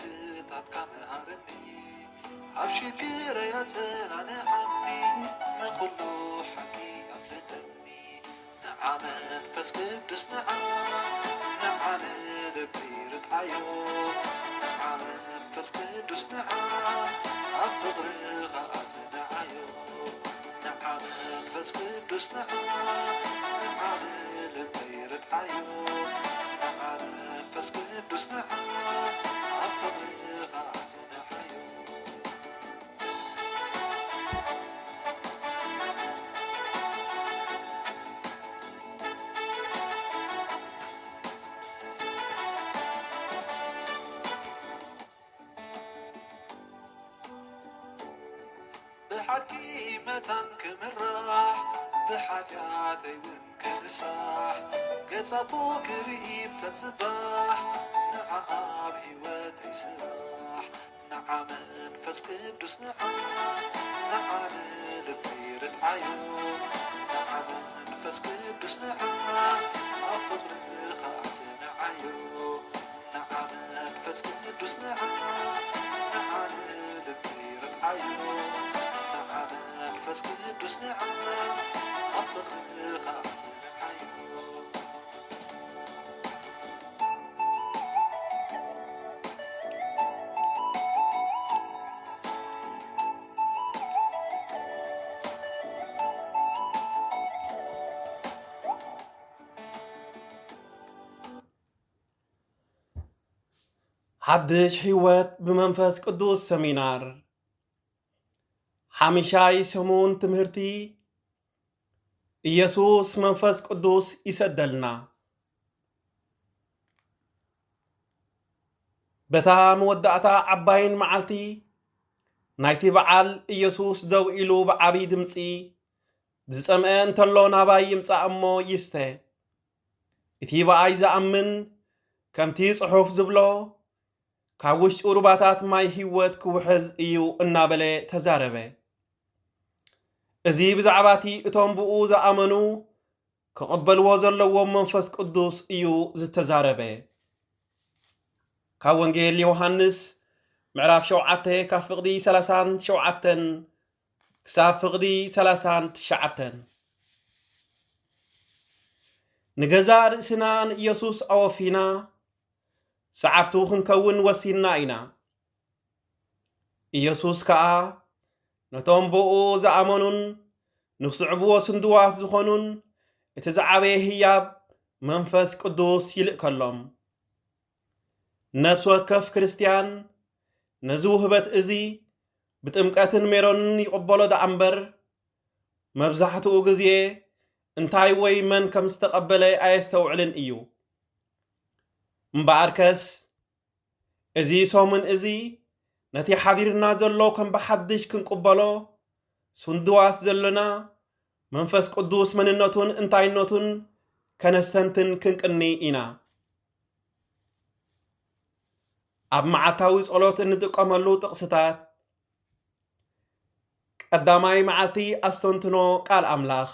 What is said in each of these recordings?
تتعب مهارني عفشي في رياتنا نعني نقول حكي قبل دمي نعمل بس قدس نعمل لبير تعيو نعمل بس قدس عفض رغاز نعيو نعمل بس قدس نعمل لبير تعيو نعمل بس قدس عفض رغاز نعيو بحكيمة كمراح بحاجاتي ونكنساح قصفوك رئيب تتصباح نعم هواتي سراح نعم انفس قدس نعم لبير تعيون نعم انفس قدس عفض رغات نعيون نعم انفس قدس نعم لبير تعيون بس قدس عفض رغات نعيون حدش حيوات بمنفس قدوس سمينار حامشاي سمون تمهرتي ኢየሱስ መንፈስ ቅዱስ ይሰደልና በታ መወዳእታ ዓባይን መዓልቲ ናይቲ በዓል ኢየሱስ ደው ኢሉ ብዓቢ ድምፂ ዝጸምአ እንተሎ ናባይ ይምጻእ እሞ ይስተ እቲ በኣይ ዝኣምን ከምቲ ጽሑፍ ዝብሎ ካብ ውሽጢ ሩባታት ማይ ህይወት ክውሕዝ እዩ እናበለ ተዛረበ እዚ ብዛዕባቲ እቶም ብኡ ዝኣመኑ ክቕበልዎ ዘለዎም መንፈስ ቅዱስ እዩ ዝተዛረበ ካብ ወንጌል ዮሐንስ ምዕራፍ 7 ካብ ፍቕዲ 37 ክሳብ ፍቕዲ 39 ንገዛ ርእስና ንኢየሱስ ኣወፊና ሰዓብቱ ክንከውን ወሲና ኢና ኢየሱስ ከዓ ነቶም ብኡ ዝኣመኑን ንኽስዕብዎ ስንድዋት ዝኾኑን እቲ ዝዓበየ ህያብ መንፈስ ቅዱስ ይልእከሎም ነፍሲ ወከፍ ክርስቲያን ነዚ ውህበት እዚ ብጥምቀትን ሜሮንን ይቕበሎ ዳ እምበር መብዛሕትኡ ግዜ እንታይ ወይ መን ከም ዝተቐበለ ኣየስተውዕልን እዩ እምበኣርከስ እዚ ሶምን እዚ ነቲ ሓቢርና ዘሎ ከም ብሓድሽ ክንቅበሎ ስንድዋት ዘለና መንፈስ ቅዱስ መንነቱን እንታይነቱን ከነስተንትን ክንቅኒ ኢና ኣብ መዓልታዊ ጸሎት እንጥቀመሉ ጥቕስታት ቀዳማይ መዓልቲ ኣስተንትኖ ቃል ኣምላኽ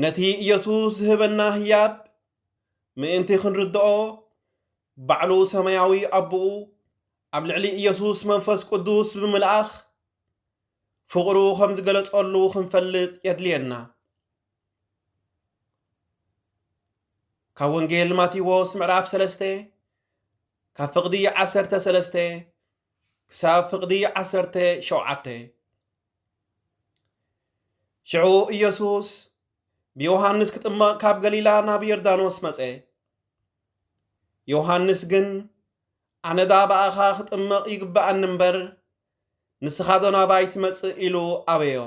ነቲ ኢየሱስ ዝህበና ህያብ ምእንቲ ክንርድኦ ባዕሉ ሰማያዊ ኣቦኡ ኣብ ልዕሊ ኢየሱስ መንፈስ ቅዱስ ብምልኣኽ ፍቕሩ ከም ዝገለጸሉ ክንፈልጥ የድልየና ካብ ወንጌል ማቴዎስ ምዕራፍ 3 ካብ ፍቕዲ 13 ክሳብ ፍቕዲ 17 ሽዑ ኢየሱስ ብዮሐንስ ክጥመቕ ካብ ገሊላ ናብ ዮርዳኖስ መጸ ዮሐንስ ግን ኣነዳ በኣኻ ክጥመቕ ይግባኣኒ እምበር ንስኻ ዶ ናባይ ትመጽእ ኢሉ ኣበዮ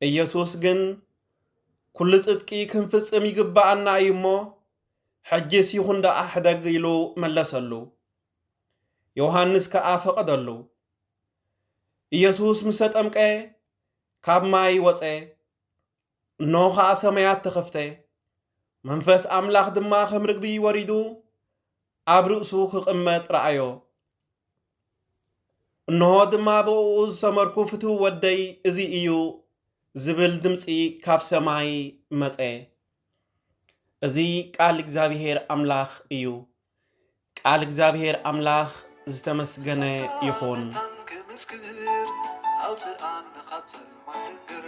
ኢየሱስ ግን ኩሉ ጽድቂ ክንፍጽም ይግባኣና እዩ እሞ ሕጂስ ይኹን ደኣ ሕደግ ኢሉ መለሰሉ ዮሐንስ ከዓ ፈቐደሉ ኢየሱስ ምስ ተጠምቀ ካብ ማይ ወፀ እነሆ ከዓ ሰማያት ተኸፍተ መንፈስ ኣምላኽ ድማ ከም ርግቢ ወሪዱ ኣብ ርእሱ ክቕመጥ ረኣዮ እነሆ ድማ ብኡ ዝሰመርኩ ፍትው ወደይ እዚ እዩ ዝብል ድምፂ ካብ ሰማይ መፀ እዚ ቃል እግዚኣብሔር ኣምላኽ እዩ ቃል እግዚአብሔር አምላኽ ዝተመስገነ ይኹን። كمسكر أو تقعن خبز المعتقر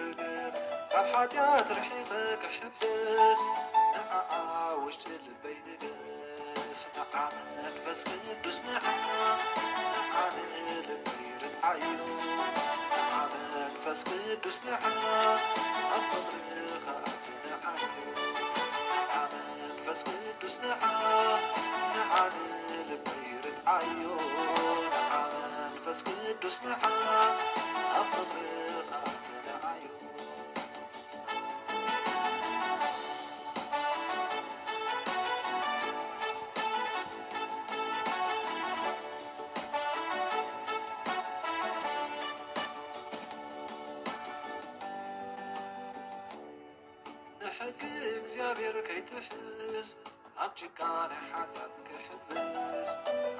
كاب حاجات رحيفك حبس نعا وشت البين قس نعا نفس قدس نعا نعا البير عيو نعا نفس قدس نعا أفضل خاز نعا نعا نفس قدس نعا نعا البير عيو بس قدوس نعا أفضل خاتنا عيون نحق እግዚአብሔር ከይትሕስ ኣብ ጭቃነ ሓጢአት ክሕብስ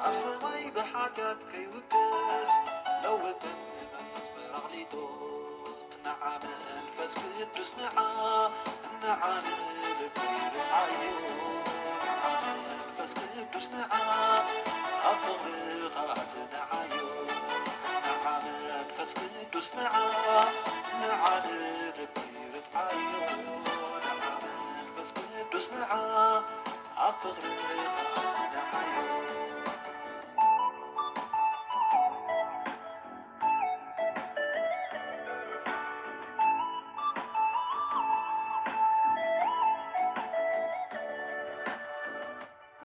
ኣብ ሰማይ ብሓጢአት ከይውቅስ ለውጥን መንፈስ በራቕሊጦት ነዓ መንፈስ ቅዱስ ነዓ ነዓ ንልቢ ርዓዮ ነዓ መንፈስ ቅዱስ ነዓ ኣብ ፍቕርኻ ትነዓዮ ነዓ መንፈስ ቅዱስ ነዓ ነዓ ንልቢ ርዓዮ نعا منفس قدوس نعا عفغرق